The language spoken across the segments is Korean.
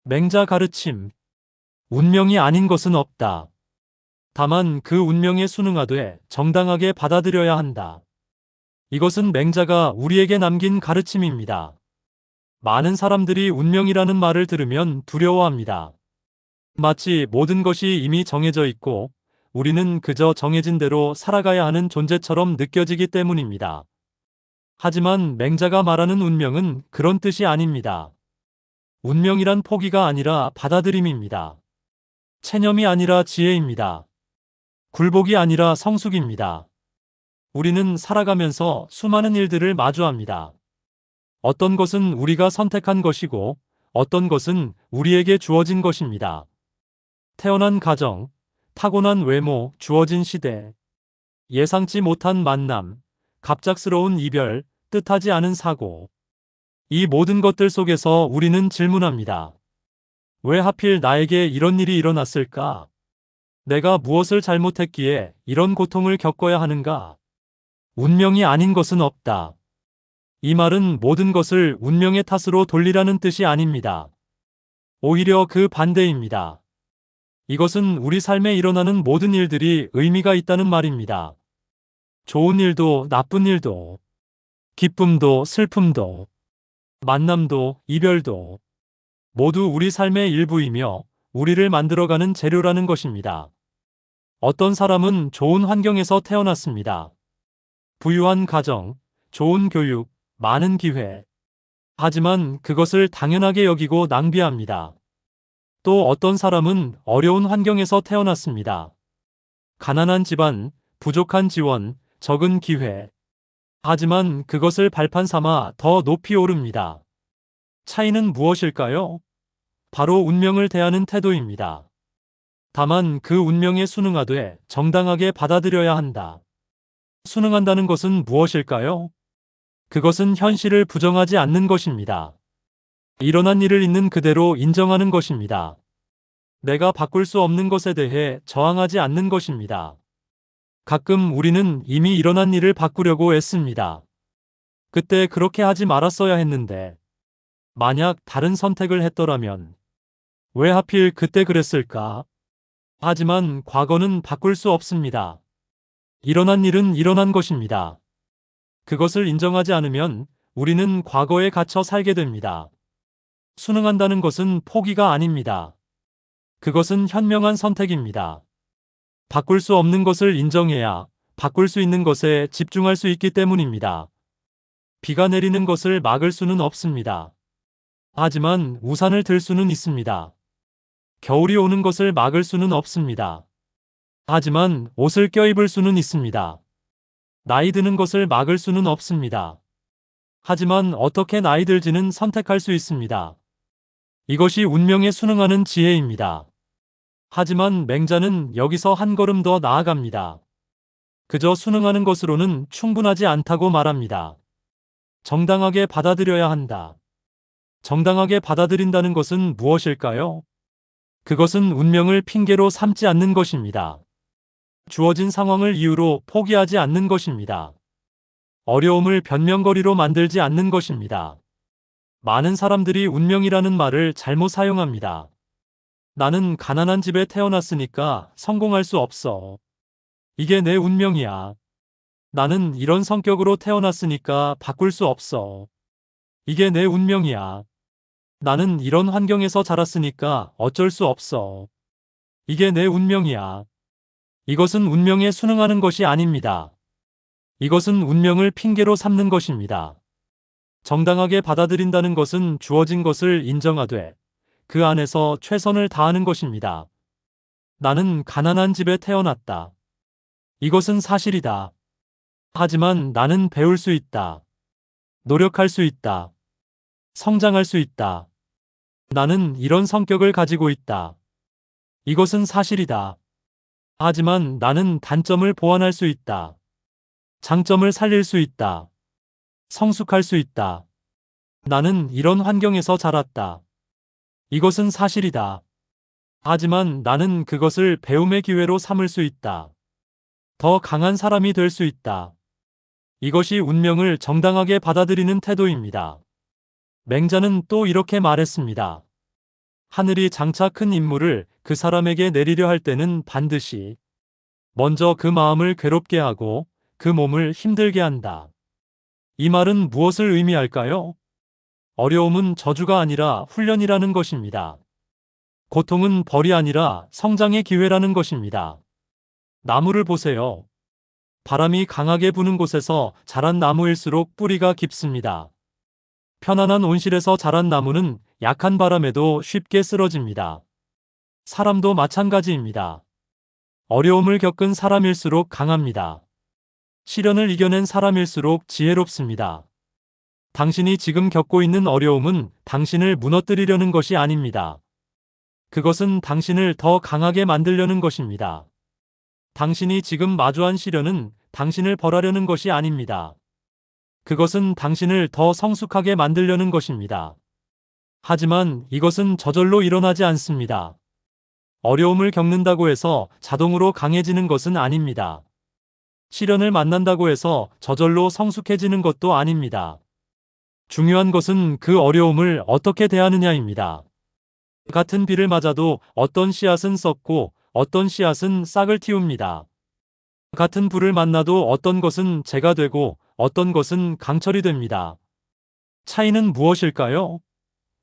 맹자 가르침. 운명이 아닌 것은 없다. 다만 그 운명에 순응하되 정당하게 받아들여야 한다. 이것은 맹자가 우리에게 남긴 가르침입니다. 많은 사람들이 운명이라는 말을 들으면 두려워합니다. 마치 모든 것이 이미 정해져 있고 우리는 그저 정해진 대로 살아가야 하는 존재처럼 느껴지기 때문입니다. 하지만 맹자가 말하는 운명은 그런 뜻이 아닙니다. 운명이란 포기가 아니라 받아들임입니다. 체념이 아니라 지혜입니다. 굴복이 아니라 성숙입니다. 우리는 살아가면서 수많은 일들을 마주합니다. 어떤 것은 우리가 선택한 것이고 어떤 것은 우리에게 주어진 것입니다. 태어난 가정, 타고난 외모, 주어진 시대, 예상치 못한 만남, 갑작스러운 이별, 뜻하지 않은 사고. 이 모든 것들 속에서 우리는 질문합니다. 왜 하필 나에게 이런 일이 일어났을까? 내가 무엇을 잘못했기에 이런 고통을 겪어야 하는가? 운명이 아닌 것은 없다. 이 말은 모든 것을 운명의 탓으로 돌리라는 뜻이 아닙니다. 오히려 그 반대입니다. 이것은 우리 삶에 일어나는 모든 일들이 의미가 있다는 말입니다. 좋은 일도 나쁜 일도, 기쁨도 슬픔도, 만남도 이별도 모두 우리 삶의 일부이며 우리를 만들어가는 재료라는 것입니다. 어떤 사람은 좋은 환경에서 태어났습니다. 부유한 가정, 좋은 교육, 많은 기회. 하지만 그것을 당연하게 여기고 낭비합니다. 또 어떤 사람은 어려운 환경에서 태어났습니다. 가난한 집안, 부족한 지원, 적은 기회. 하지만 그것을 발판 삼아 더 높이 오릅니다. 차이는 무엇일까요? 바로 운명을 대하는 태도입니다. 다만 그 운명에 순응하되 정당하게 받아들여야 한다. 순응한다는 것은 무엇일까요? 그것은 현실을 부정하지 않는 것입니다. 일어난 일을 있는 그대로 인정하는 것입니다. 내가 바꿀 수 없는 것에 대해 저항하지 않는 것입니다. 가끔 우리는 이미 일어난 일을 바꾸려고 애씁니다. 그때 그렇게 하지 말았어야 했는데, 만약 다른 선택을 했더라면, 왜 하필 그때 그랬을까? 하지만 과거는 바꿀 수 없습니다. 일어난 일은 일어난 것입니다. 그것을 인정하지 않으면 우리는 과거에 갇혀 살게 됩니다. 순응한다는 것은 포기가 아닙니다. 그것은 현명한 선택입니다. 바꿀 수 없는 것을 인정해야 바꿀 수 있는 것에 집중할 수 있기 때문입니다. 비가 내리는 것을 막을 수는 없습니다. 하지만 우산을 들 수는 있습니다. 겨울이 오는 것을 막을 수는 없습니다. 하지만 옷을 껴입을 수는 있습니다. 나이 드는 것을 막을 수는 없습니다. 하지만 어떻게 나이 들지는 선택할 수 있습니다. 이것이 운명에 순응하는 지혜입니다. 하지만 맹자는 여기서 한 걸음 더 나아갑니다. 그저 순응하는 것으로는 충분하지 않다고 말합니다. 정당하게 받아들여야 한다. 정당하게 받아들인다는 것은 무엇일까요? 그것은 운명을 핑계로 삼지 않는 것입니다. 주어진 상황을 이유로 포기하지 않는 것입니다. 어려움을 변명거리로 만들지 않는 것입니다. 많은 사람들이 운명이라는 말을 잘못 사용합니다. 나는 가난한 집에 태어났으니까 성공할 수 없어. 이게 내 운명이야. 나는 이런 성격으로 태어났으니까 바꿀 수 없어. 이게 내 운명이야. 나는 이런 환경에서 자랐으니까 어쩔 수 없어. 이게 내 운명이야. 이것은 운명에 순응하는 것이 아닙니다. 이것은 운명을 핑계로 삼는 것입니다. 정당하게 받아들인다는 것은 주어진 것을 인정하되 그 안에서 최선을 다하는 것입니다. 나는 가난한 집에 태어났다. 이것은 사실이다. 하지만 나는 배울 수 있다. 노력할 수 있다. 성장할 수 있다. 나는 이런 성격을 가지고 있다. 이것은 사실이다. 하지만 나는 단점을 보완할 수 있다. 장점을 살릴 수 있다. 성숙할 수 있다. 나는 이런 환경에서 자랐다. 이것은 사실이다. 하지만 나는 그것을 배움의 기회로 삼을 수 있다. 더 강한 사람이 될 수 있다. 이것이 운명을 정당하게 받아들이는 태도입니다. 맹자는 또 이렇게 말했습니다. 하늘이 장차 큰 임무를 그 사람에게 내리려 할 때는 반드시 먼저 그 마음을 괴롭게 하고 그 몸을 힘들게 한다. 이 말은 무엇을 의미할까요? 어려움은 저주가 아니라 훈련이라는 것입니다. 고통은 벌이 아니라 성장의 기회라는 것입니다. 나무를 보세요. 바람이 강하게 부는 곳에서 자란 나무일수록 뿌리가 깊습니다. 편안한 온실에서 자란 나무는 약한 바람에도 쉽게 쓰러집니다. 사람도 마찬가지입니다. 어려움을 겪은 사람일수록 강합니다. 시련을 이겨낸 사람일수록 지혜롭습니다. 당신이 지금 겪고 있는 어려움은 당신을 무너뜨리려는 것이 아닙니다. 그것은 당신을 더 강하게 만들려는 것입니다. 당신이 지금 마주한 시련은 당신을 벌하려는 것이 아닙니다. 그것은 당신을 더 성숙하게 만들려는 것입니다. 하지만 이것은 저절로 일어나지 않습니다. 어려움을 겪는다고 해서 자동으로 강해지는 것은 아닙니다. 시련을 만난다고 해서 저절로 성숙해지는 것도 아닙니다. 중요한 것은 그 어려움을 어떻게 대하느냐입니다. 같은 비를 맞아도 어떤 씨앗은 썩고 어떤 씨앗은 싹을 틔웁니다. 같은 불을 만나도 어떤 것은 재가 되고 어떤 것은 강철이 됩니다. 차이는 무엇일까요?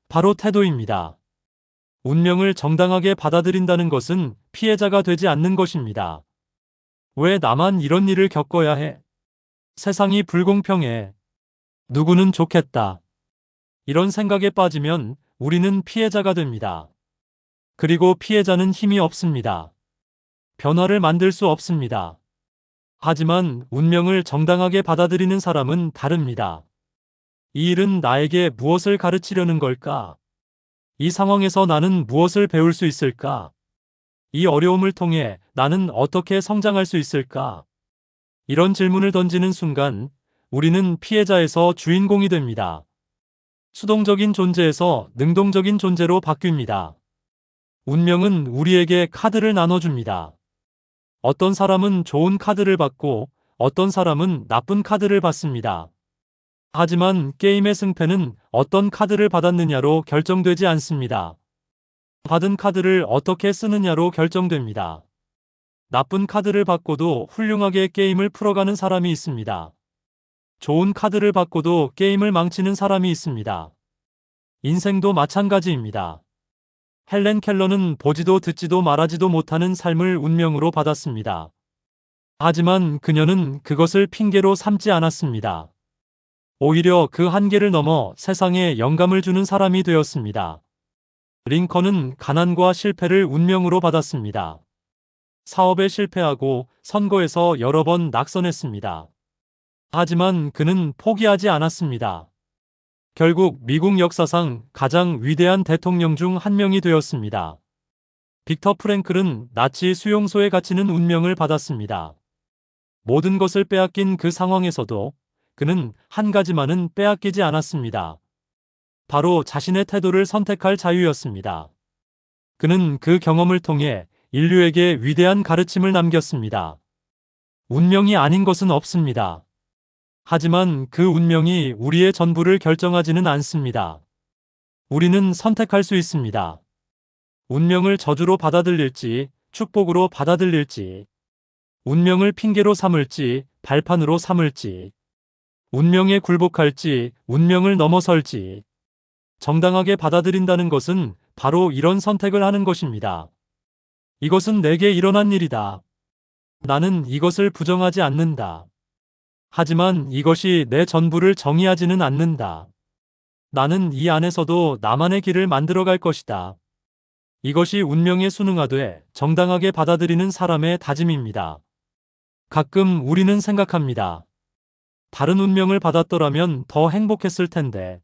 바로 태도입니다. 운명을 정당하게 받아들인다는 것은 피해자가 되지 않는 것입니다. 왜 나만 이런 일을 겪어야 해? 세상이 불공평해. 누구는 좋겠다. 이런 생각에 빠지면 우리는 피해자가 됩니다. 그리고 피해자는 힘이 없습니다. 변화를 만들 수 없습니다. 하지만 운명을 정당하게 받아들이는 사람은 다릅니다. 이 일은 나에게 무엇을 가르치려는 걸까? 이 상황에서 나는 무엇을 배울 수 있을까? 이 어려움을 통해 나는 어떻게 성장할 수 있을까? 이런 질문을 던지는 순간 우리는 피해자에서 주인공이 됩니다. 수동적인 존재에서 능동적인 존재로 바뀝니다. 운명은 우리에게 카드를 나눠줍니다. 어떤 사람은 좋은 카드를 받고 어떤 사람은 나쁜 카드를 받습니다. 하지만 게임의 승패는 어떤 카드를 받았느냐로 결정되지 않습니다. 받은 카드를 어떻게 쓰느냐로 결정됩니다. 나쁜 카드를 받고도 훌륭하게 게임을 풀어가는 사람이 있습니다. 좋은 카드를 받고도 게임을 망치는 사람이 있습니다. 인생도 마찬가지입니다. 헬렌 켈러는 보지도 듣지도 말하지도 못하는 삶을 운명으로 받았습니다. 하지만 그녀는 그것을 핑계로 삼지 않았습니다. 오히려 그 한계를 넘어 세상에 영감을 주는 사람이 되었습니다. 링컨은 가난과 실패를 운명으로 받았습니다. 사업에 실패하고 선거에서 여러 번 낙선했습니다. 하지만 그는 포기하지 않았습니다. 결국 미국 역사상 가장 위대한 대통령 중 한 명이 되었습니다. 빅터 프랭클은 나치 수용소에 갇히는 운명을 받았습니다. 모든 것을 빼앗긴 그 상황에서도 그는 한 가지만은 빼앗기지 않았습니다. 바로 자신의 태도를 선택할 자유였습니다. 그는 그 경험을 통해 인류에게 위대한 가르침을 남겼습니다. 운명이 아닌 것은 없습니다. 하지만 그 운명이 우리의 전부를 결정하지는 않습니다. 우리는 선택할 수 있습니다. 운명을 저주로 받아들일지, 축복으로 받아들일지, 운명을 핑계로 삼을지, 발판으로 삼을지, 운명에 굴복할지, 운명을 넘어설지, 정당하게 받아들인다는 것은 바로 이런 선택을 하는 것입니다. 이것은 내게 일어난 일이다. 나는 이것을 부정하지 않는다. 하지만 이것이 내 전부를 정의하지는 않는다. 나는 이 안에서도 나만의 길을 만들어갈 것이다. 이것이 운명에 순응하되 정당하게 받아들이는 사람의 다짐입니다. 가끔 우리는 생각합니다. 다른 운명을 받았더라면 더 행복했을 텐데.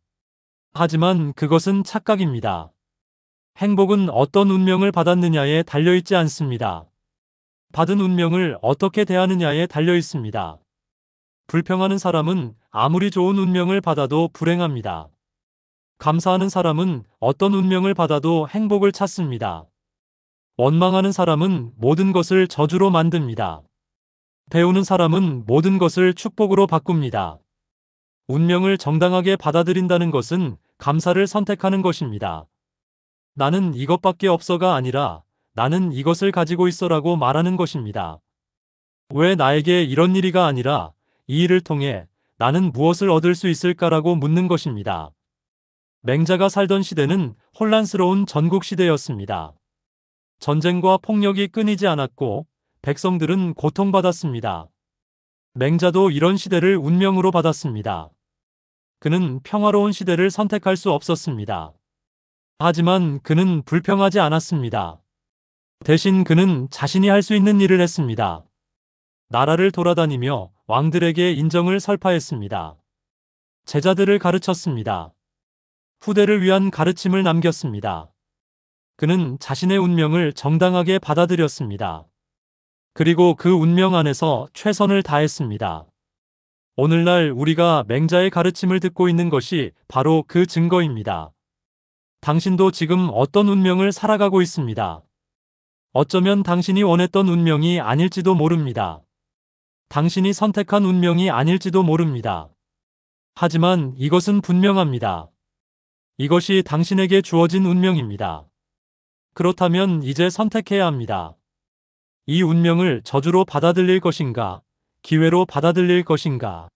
하지만 그것은 착각입니다. 행복은 어떤 운명을 받았느냐에 달려있지 않습니다. 받은 운명을 어떻게 대하느냐에 달려 있습니다. 불평하는 사람은 아무리 좋은 운명을 받아도 불행합니다. 감사하는 사람은 어떤 운명을 받아도 행복을 찾습니다. 원망하는 사람은 모든 것을 저주로 만듭니다. 배우는 사람은 모든 것을 축복으로 바꿉니다. 운명을 정당하게 받아들인다는 것은 감사를 선택하는 것입니다. 나는 이것밖에 없어가 아니라 나는 이것을 가지고 있어라고 말하는 것입니다. 왜 나에게 이런 일이가 아니라 이 일을 통해 나는 무엇을 얻을 수 있을까라고 묻는 것입니다. 맹자가 살던 시대는 혼란스러운 전국 시대였습니다. 전쟁과 폭력이 끊이지 않았고 백성들은 고통받았습니다. 맹자도 이런 시대를 운명으로 받았습니다. 그는 평화로운 시대를 선택할 수 없었습니다. 하지만 그는 불평하지 않았습니다. 대신 그는 자신이 할 수 있는 일을 했습니다. 나라를 돌아다니며 왕들에게 인정을 설파했습니다. 제자들을 가르쳤습니다. 후대를 위한 가르침을 남겼습니다. 그는 자신의 운명을 정당하게 받아들였습니다. 그리고 그 운명 안에서 최선을 다했습니다. 오늘날 우리가 맹자의 가르침을 듣고 있는 것이 바로 그 증거입니다. 당신도 지금 어떤 운명을 살아가고 있습니다. 어쩌면 당신이 원했던 운명이 아닐지도 모릅니다. 당신이 선택한 운명이 아닐지도 모릅니다. 하지만 이것은 분명합니다. 이것이 당신에게 주어진 운명입니다. 그렇다면 이제 선택해야 합니다. 이 운명을 저주로 받아들일 것인가, 기회로 받아들일 것인가,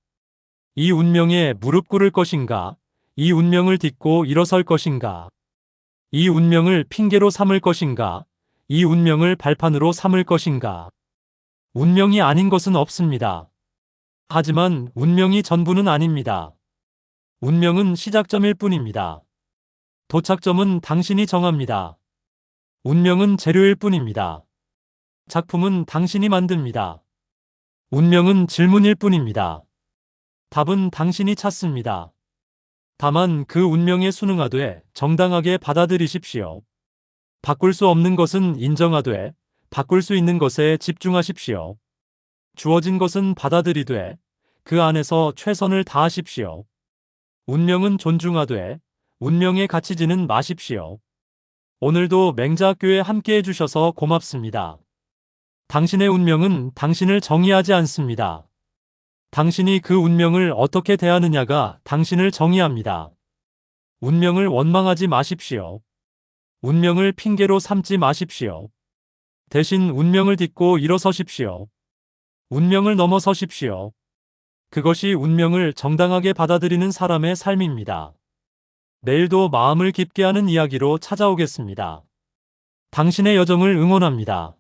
이 운명에 무릎 꿇을 것인가, 이 운명을 딛고 일어설 것인가, 이 운명을 핑계로 삼을 것인가, 이 운명을 발판으로 삼을 것인가. 운명이 아닌 것은 없습니다. 하지만 운명이 전부는 아닙니다. 운명은 시작점일 뿐입니다. 도착점은 당신이 정합니다. 운명은 재료일 뿐입니다. 작품은 당신이 만듭니다. 운명은 질문일 뿐입니다. 답은 당신이 찾습니다. 다만 그 운명에 순응하되 정당하게 받아들이십시오. 바꿀 수 없는 것은 인정하되 바꿀 수 있는 것에 집중하십시오. 주어진 것은 받아들이되 그 안에서 최선을 다하십시오. 운명은 존중하되 운명에 갇히지는 마십시오. 오늘도 맹자학교에 함께해 주셔서 고맙습니다. 당신의 운명은 당신을 정의하지 않습니다. 당신이 그 운명을 어떻게 대하느냐가 당신을 정의합니다. 운명을 원망하지 마십시오. 운명을 핑계로 삼지 마십시오. 대신 운명을 딛고 일어서십시오. 운명을 넘어서십시오. 그것이 운명을 정당하게 받아들이는 사람의 삶입니다. 내일도 마음을 깊게 하는 이야기로 찾아오겠습니다. 당신의 여정을 응원합니다.